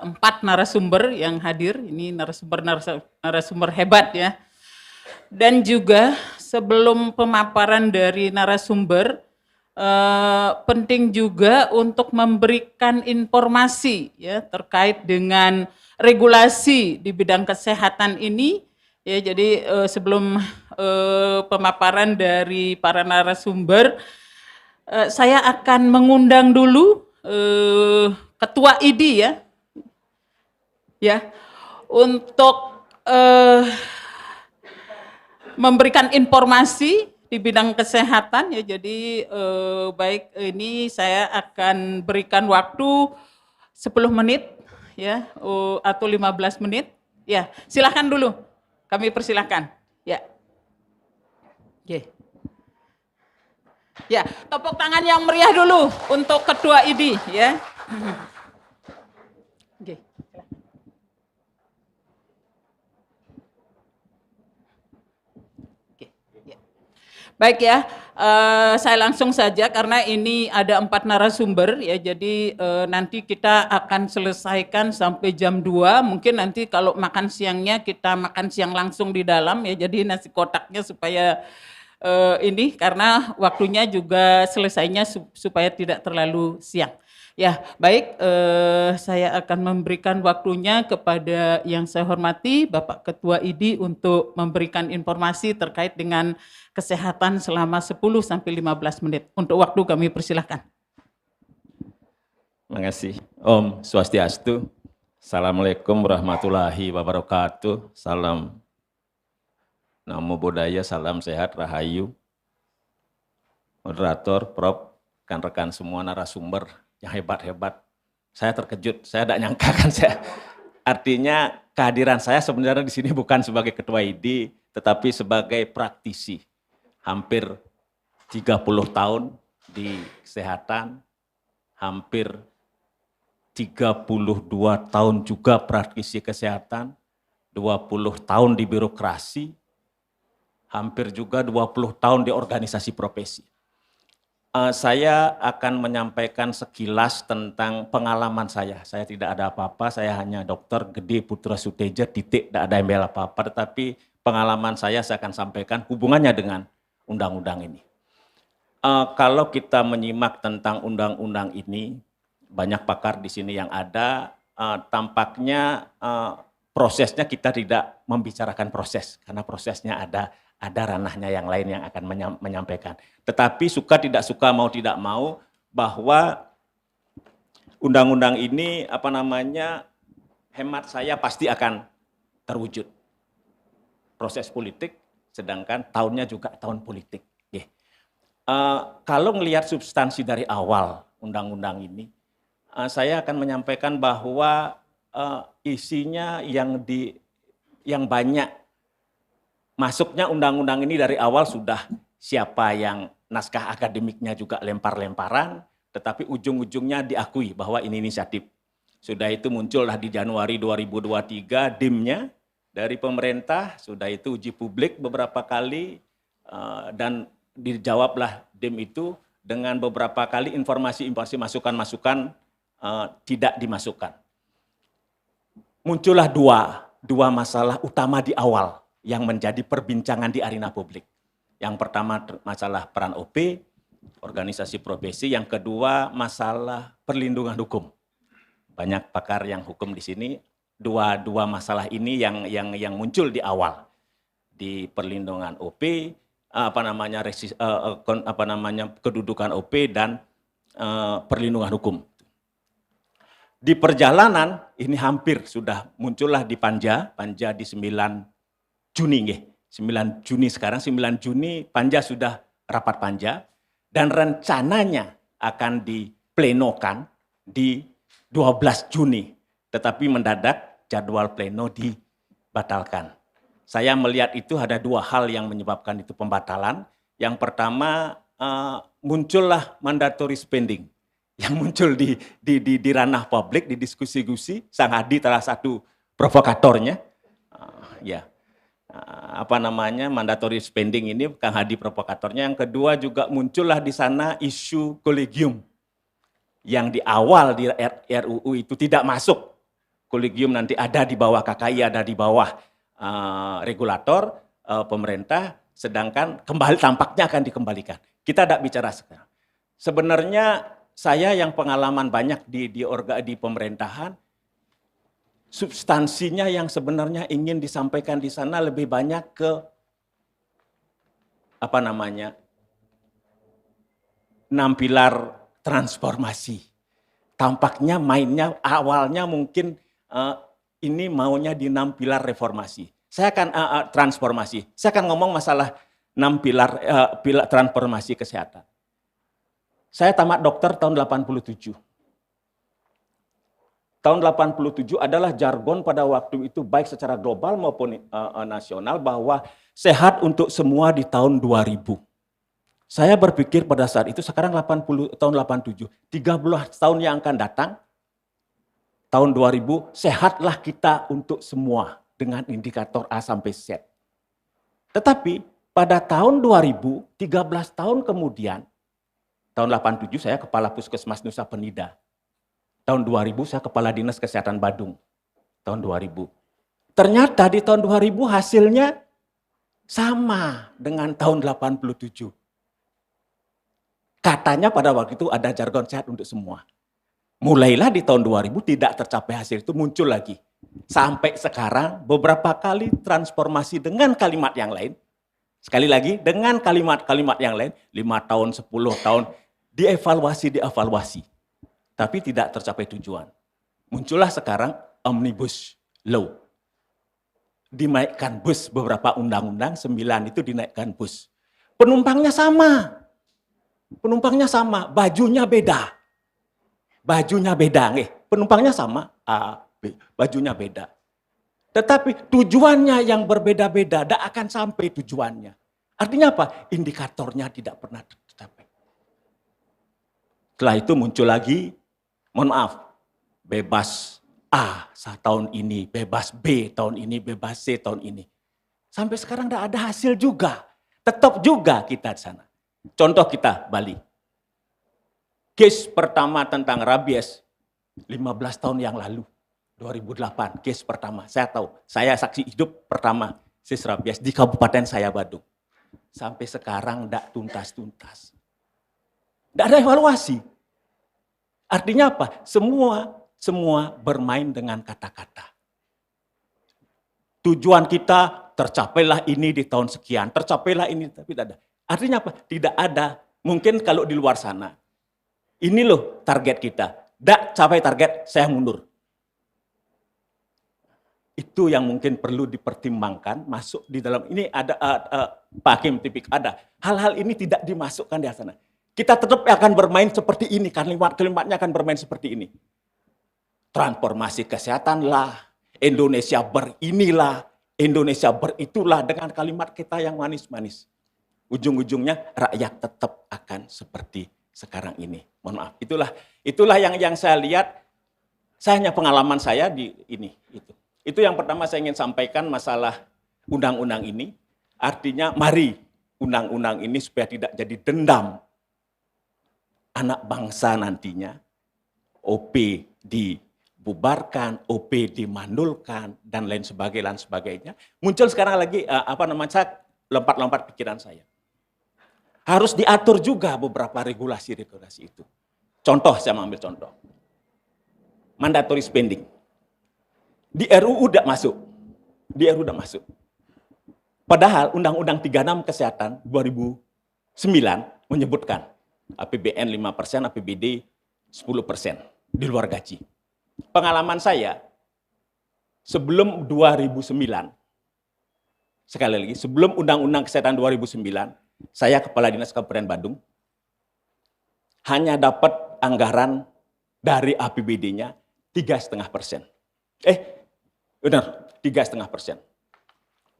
4 narasumber yang hadir, ini narasumber hebat ya. Dan juga sebelum pemaparan dari narasumber, penting juga untuk memberikan informasi ya terkait dengan regulasi di bidang kesehatan ini. Ya, jadi sebelum pemaparan dari para narasumber, saya akan mengundang dulu Ketua IDI ya untuk memberikan informasi di bidang kesehatan ya. Jadi baik, ini saya akan berikan waktu 10 menit ya atau 15 menit. Ya, silakan dulu. Kami persilahkan. Ya. Oke. Ya, tepuk tangan yang meriah dulu untuk Ketua IDI ya. Oke. Baik ya, saya langsung saja karena ini ada 4 narasumber ya, jadi nanti kita akan selesaikan sampai jam 2, mungkin nanti kalau makan siangnya kita makan siang langsung di dalam ya, jadi nasi kotaknya supaya ini karena waktunya juga selesainya supaya tidak terlalu siang. Ya, baik, saya akan memberikan waktunya kepada yang saya hormati Bapak Ketua IDI untuk memberikan informasi terkait dengan kesehatan selama 10-15 menit. Untuk waktu kami persilahkan. Terima kasih. Om Swastiastu. Assalamualaikum warahmatullahi wabarakatuh. Salam Namo Buddhaya, salam sehat, rahayu. Moderator, Prof, rekan-rekan semua narasumber yang hebat-hebat. Saya terkejut, saya tidak nyangka kan saya. Artinya kehadiran saya sebenarnya di sini bukan sebagai ketua IDI, tetapi sebagai praktisi. Hampir 30 tahun di kesehatan, hampir 32 tahun juga praktisi kesehatan, 20 tahun di birokrasi, hampir juga 20 tahun di organisasi profesi. Saya akan menyampaikan sekilas tentang pengalaman saya. Saya tidak ada apa-apa, saya hanya Dr. Gede Putra Suteja, titik, tidak ada embel apa-apa, tetapi pengalaman saya akan sampaikan hubungannya dengan undang-undang ini. Kalau kita menyimak tentang undang-undang ini, banyak pakar di sini yang ada, tampaknya prosesnya kita tidak membicarakan proses, karena prosesnya ada ranahnya yang lain yang akan menyampaikan. Tetapi suka tidak suka, mau tidak mau, bahwa undang-undang ini hemat saya pasti akan terwujud. Proses politik, sedangkan tahunnya juga tahun politik. Kalau melihat substansi dari awal undang-undang ini, saya akan menyampaikan bahwa isinya yang banyak. Masuknya undang-undang ini dari awal sudah siapa yang naskah akademiknya juga lempar-lemparan, tetapi ujung-ujungnya diakui bahwa ini inisiatif. Sudah itu muncullah di Januari 2023 DIM-nya dari pemerintah, sudah itu uji publik beberapa kali, dan dijawablah DIM itu dengan beberapa kali informasi-informasi masukan-masukan tidak dimasukkan. Muncullah dua masalah utama di awal yang menjadi perbincangan di arena publik. Yang pertama masalah peran OP, organisasi profesi, yang kedua masalah perlindungan hukum. Banyak pakar yang hukum di sini, dua masalah ini yang muncul di awal. Di perlindungan OP, kedudukan OP dan perlindungan hukum. Di perjalanan ini hampir sudah muncullah di Panja di 9 Juni, 9 Juni sekarang, 9 Juni Panja sudah rapat Panja, dan rencananya akan diplenokan di 12 Juni, tetapi mendadak jadwal pleno dibatalkan. Saya melihat itu ada 2 hal yang menyebabkan itu pembatalan. Yang pertama, muncullah mandatory spending yang muncul di ranah publik, di diskusi-diskusi. Sang Hadi salah satu provokatornya, mandatory spending ini Kang Hadi provokatornya. Yang kedua juga muncullah di sana isu kolegium yang di awal di RUU itu tidak masuk kolegium nanti ada di bawah KKI, ada di bawah regulator pemerintah, sedangkan kembali tampaknya akan dikembalikan. Kita tidak bicara sekarang. Sebenarnya saya yang pengalaman banyak di pemerintahan, substansinya yang sebenarnya ingin disampaikan di sana lebih banyak ke apa namanya 6 pilar transformasi. Tampaknya mainnya awalnya mungkin ini maunya di 6 pilar reformasi. Saya akan transformasi. Saya akan ngomong masalah 6 pilar transformasi kesehatan. Saya tamat dokter tahun 87. Tahun 87 adalah jargon pada waktu itu baik secara global maupun nasional bahwa sehat untuk semua di tahun 2000. Saya berpikir pada saat itu sekarang tahun 87, 13 tahun yang akan datang, tahun 2000, sehatlah kita untuk semua dengan indikator A sampai Z. Tetapi pada tahun 2000, 13 tahun kemudian, tahun 87 saya kepala Puskesmas Nusa Penida. Tahun 2000 saya kepala Dinas Kesehatan Badung. Tahun 2000. Ternyata di tahun 2000 hasilnya sama dengan tahun 87. Katanya pada waktu itu ada jargon sehat untuk semua. Mulailah di tahun 2000 tidak tercapai hasil itu muncul lagi. Sampai sekarang beberapa kali transformasi dengan kalimat yang lain. Sekali lagi dengan kalimat-kalimat yang lain, 5 tahun, 10 tahun, dievaluasi. Tapi tidak tercapai tujuan. Muncullah sekarang Omnibus Law. Dinaikkan bus beberapa undang-undang, 9 itu dinaikkan bus. Penumpangnya sama, bajunya beda. Penumpangnya sama, A, B, bajunya beda. Tetapi tujuannya yang berbeda-beda, tidak akan sampai tujuannya. Artinya apa? Indikatornya tidak pernah tercapai. Setelah itu muncul lagi, mohon maaf, bebas A tahun ini, bebas B tahun ini, bebas C tahun ini. Sampai sekarang tidak ada hasil juga. Tetap juga kita di sana. Contoh kita Bali. Case pertama tentang rabies 15 tahun yang lalu. 2008, case pertama. Saya tahu, saya saksi hidup pertama case rabies di Kabupaten saya Badung. Sampai sekarang tidak tuntas-tuntas. Tidak ada evaluasi. Artinya apa? Semua bermain dengan kata-kata. Tujuan kita tercapailah ini di tahun sekian, tercapailah ini, tapi tidak ada. Artinya apa? Tidak ada. Mungkin kalau di luar sana, ini loh target kita. Tidak capai target, saya mundur. Itu yang mungkin perlu dipertimbangkan, masuk di dalam, ini ada Pak Hakim tipik ada. Hal-hal ini tidak dimasukkan di sana. Kita tetap akan bermain seperti ini, kalimat-kalimatnya akan bermain seperti ini. Transformasi kesehatan lah, Indonesia berinilah, Indonesia beritulah dengan kalimat kita yang manis-manis. Ujung-ujungnya rakyat tetap akan seperti sekarang ini. Mohon maaf, itulah yang saya lihat, saya hanya pengalaman saya di ini. Itu yang pertama saya ingin sampaikan masalah undang-undang ini. Artinya mari undang-undang ini supaya tidak jadi dendam anak bangsa nantinya, OP dibubarkan, OP dimandulkan, dan lain sebagainya. Muncul sekarang lagi, saya lompat-lompat pikiran saya. Harus diatur juga beberapa regulasi-regulasi itu. Contoh, saya mengambil contoh. Mandatory spending. Di RUU tidak masuk. Padahal Undang-Undang 36 Kesehatan 2009 menyebutkan APBN 5%, APBD 10% di luar gaji. Pengalaman saya, sebelum 2009, sekali lagi, sebelum Undang-Undang Kesehatan 2009, saya Kepala Dinas Kabupaten Badung, hanya dapat anggaran dari APBD-nya 3,5%. Benar, 3,5%.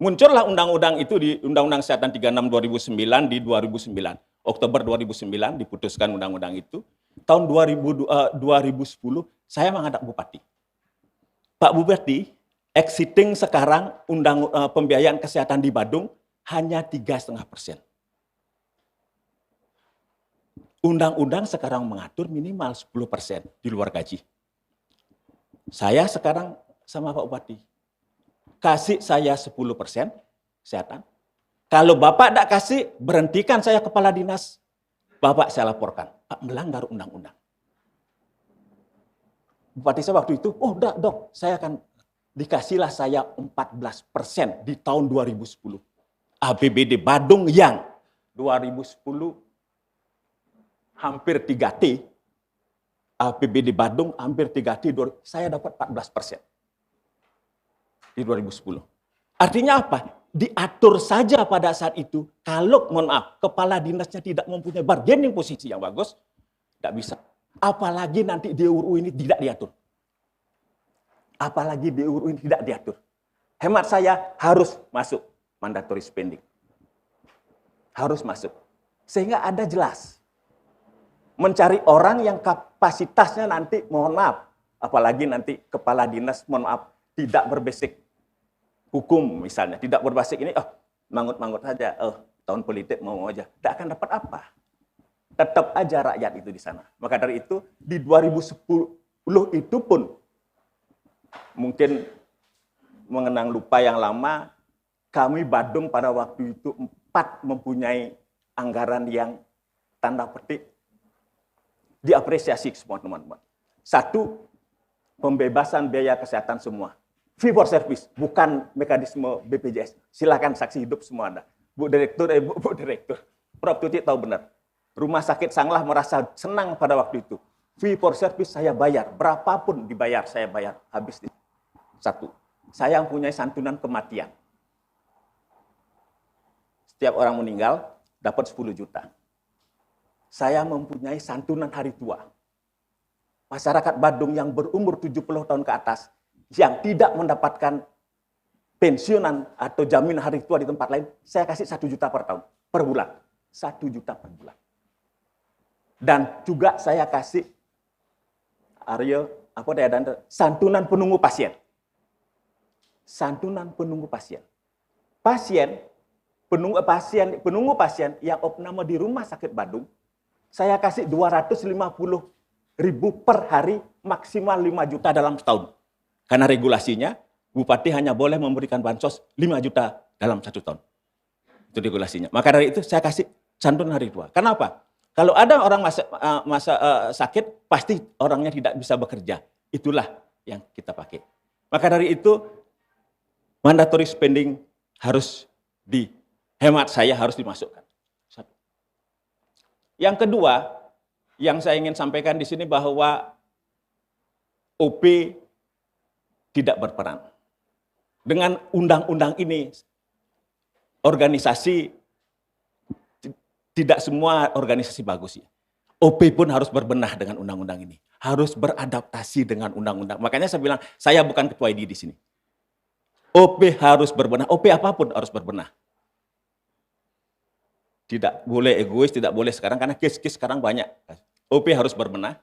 Muncullah undang-undang itu di Undang-Undang Kesehatan 36 2009 di 2009. Oktober 2009 diputuskan undang-undang itu. Tahun 2010 saya menghadap Bupati. Pak Bupati, exiting sekarang pembiayaan kesehatan di Badung hanya 3,5%. Undang-undang sekarang mengatur minimal 10% di luar gaji. Saya sekarang sama Pak Bupati, kasih saya 10% kesehatan. Kalau Bapak tidak kasih, berhentikan saya kepala dinas. Bapak saya laporkan, Pak melanggar undang-undang. Bupati saya waktu itu, oh enggak dok, saya akan dikasihlah saya 14% di tahun 2010. APBD Badung yang 2010 hampir 3T, APBD Badung hampir 3T, saya dapat 14% di 2010. Artinya apa? Diatur saja pada saat itu, kalau mohon maaf, kepala dinasnya tidak mempunyai bargaining posisi yang bagus, tidak bisa. Apalagi nanti di UU ini tidak diatur. Apalagi di UU ini tidak diatur. Hemat saya harus masuk mandatory spending. Harus masuk. Sehingga ada jelas. Mencari orang yang kapasitasnya nanti, mohon maaf, apalagi nanti kepala dinas, mohon maaf, tidak berbasic hukum misalnya, tidak berbasic ini, mangut-mangut saja, tahun politik mau aja, tidak akan dapat apa. Tetap aja rakyat itu di sana. Maka dari itu, di 2010 itu pun, mungkin mengenang lupa yang lama, kami Badung pada waktu itu 4 mempunyai anggaran yang tanda petik diapresiasi semua teman-teman. 1, pembebasan biaya kesehatan semua. Fee for service, bukan mekanisme BPJS. Silakan saksi hidup semua ada. Bu Direktur, Bu Direktur. Prof. Tuti tahu benar. Rumah sakit Sanglah merasa senang pada waktu itu. Fee for service saya bayar, berapapun dibayar saya bayar. Habis. 1, saya mempunyai santunan kematian. Setiap orang meninggal dapat 10 juta. Saya mempunyai santunan hari tua. Masyarakat Badung yang berumur 70 tahun ke atas, yang tidak mendapatkan pensiunan atau jaminan hari tua di tempat lain, saya kasih 1 juta per tahun, per bulan. 1 juta per bulan. Dan juga saya kasih, santunan penunggu pasien. Santunan penunggu pasien. Penunggu pasien yang opname di rumah sakit Badung, saya kasih 250.000 per hari, maksimal 5 juta dalam setahun. Karena regulasinya, Bupati hanya boleh memberikan bansos 5 juta dalam 1 tahun. Itu regulasinya. Maka dari itu saya kasih santunan hari tua. Kenapa? Kalau ada orang sakit, pasti orangnya tidak bisa bekerja. Itulah yang kita pakai. Maka dari itu, mandatory spending harus hemat saya harus dimasukkan. Yang kedua, yang saya ingin sampaikan di sini bahwa OP tidak berperan. Dengan undang-undang ini, organisasi, tidak semua organisasi bagus ya. OP pun harus berbenah dengan undang-undang ini. Harus beradaptasi dengan undang-undang. Makanya saya bilang, saya bukan ketua ID di sini. OP harus berbenah, OP apapun harus berbenah. Tidak boleh egois, tidak boleh sekarang, karena kes-kes sekarang banyak. OP harus berbenah.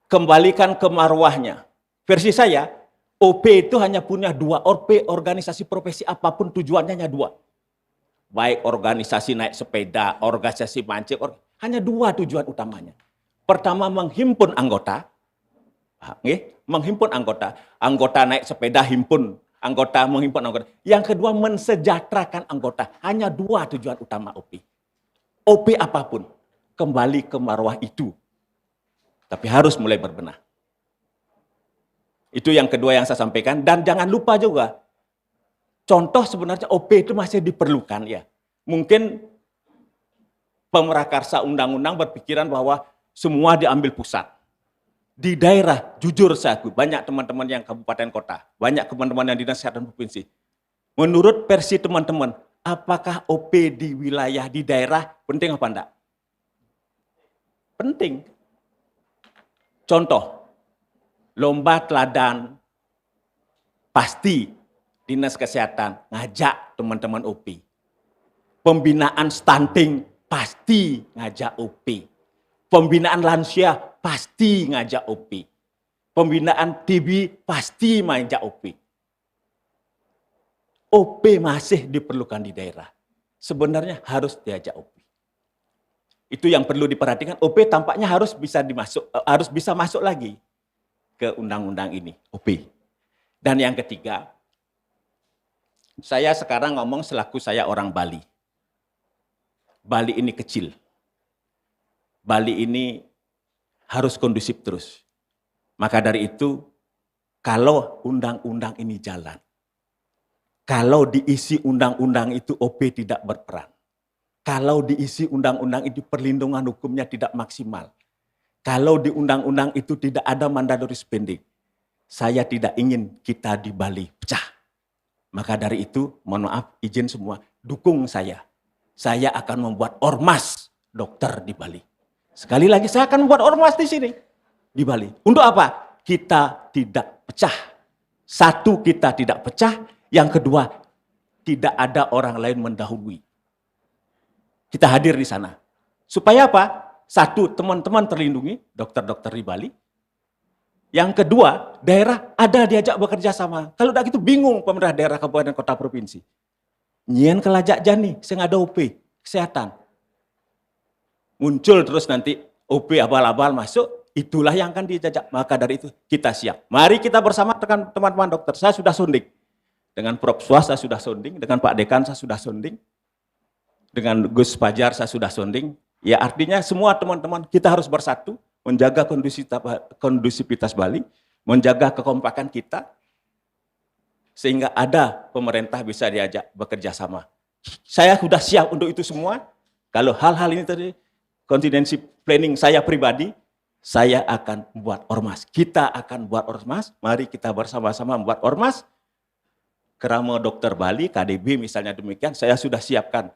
Kembalikan ke marwahnya. Versi saya, OP itu hanya punya 2. OP organisasi profesi apapun tujuannya hanya 2. Baik organisasi naik sepeda, organisasi mancing, hanya 2 tujuan utamanya. Pertama, menghimpun anggota. Menghimpun anggota. Anggota naik sepeda himpun. Anggota menghimpun anggota. Yang kedua, mensejahterakan anggota. Hanya 2 tujuan utama OP. OP apapun, kembali ke marwah itu. Tapi harus mulai berbenah. Itu yang kedua yang saya sampaikan. Dan jangan lupa juga, contoh sebenarnya OP itu masih diperlukan ya. Mungkin pemerakarsa undang-undang berpikiran bahwa semua diambil pusat. Di daerah, jujur saya akui, banyak teman-teman yang kabupaten kota, banyak teman-teman yang dinas kesehatan provinsi. Menurut versi teman-teman, apakah OP di wilayah, di daerah, penting apa enggak? Penting. Contoh, lomba teladan, pasti dinas kesehatan ngajak teman-teman OP. Pembinaan stunting, pasti ngajak OP. Pembinaan lansia, pasti ngajak OP. Pembinaan TB, pasti ngajak OP. OP masih diperlukan di daerah. Sebenarnya harus diajak OP. Itu yang perlu diperhatikan. OP tampaknya harus bisa masuk lagi ke undang-undang ini, OP. Dan yang ketiga, saya sekarang ngomong selaku saya orang Bali. Bali ini kecil. Bali ini harus kondusif terus. Maka dari itu, kalau undang-undang ini jalan, kalau diisi undang-undang itu OP tidak berperan, kalau diisi undang-undang itu perlindungan hukumnya tidak maksimal, kalau di undang-undang itu tidak ada mandatory spending, saya tidak ingin kita di Bali pecah. Maka dari itu, mohon maaf, izin semua, dukung saya. Saya akan membuat ormas dokter di Bali. Sekali lagi, saya akan membuat ormas di sini, di Bali. Untuk apa? Kita tidak pecah. Satu, kita tidak pecah. Yang kedua, tidak ada orang lain mendahului. Kita hadir di sana. Supaya apa? Satu, teman-teman terlindungi, dokter-dokter di Bali. Yang kedua, daerah ada diajak bekerja sama. Kalau tidak gitu bingung pemerintah daerah, kabupaten, kota, provinsi. Nyian kelajak jani, saya ada OP, kesehatan. Muncul terus nanti OP abal-abal masuk, itulah yang akan dijajak. Maka dari itu kita siap. Mari kita bersama dengan teman-teman dokter. Saya sudah sonding. Dengan Prof. Swasta saya sudah sonding, dengan Pak Dekan saya sudah sonding, dengan Gus Fajar saya sudah sonding. Ya artinya semua teman-teman kita harus bersatu, menjaga kondusivitas Bali, menjaga kekompakan kita, sehingga ada pemerintah bisa diajak bekerja sama. Saya sudah siap untuk itu semua. Kalau hal-hal ini tadi, contingency planning saya pribadi, saya akan buat ormas. Kita akan buat ormas, mari kita bersama-sama membuat ormas. Kerama Dokter Bali, KDB misalnya demikian, saya sudah siapkan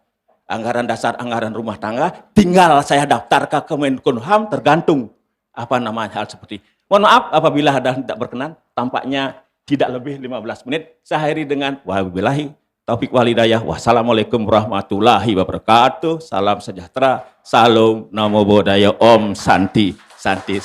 anggaran dasar, anggaran rumah tangga, tinggal saya daftar ke Kemenkumham, tergantung apa namanya hal seperti. Mohon maaf apabila ada tidak berkenan, tampaknya tidak lebih 15 menit. Saya akhiri dengan wabillahi taufiq walhidayah. Wassalamualaikum warahmatullahi wabarakatuh. Salam sejahtera, salam namo buddhaya, om santi, santi.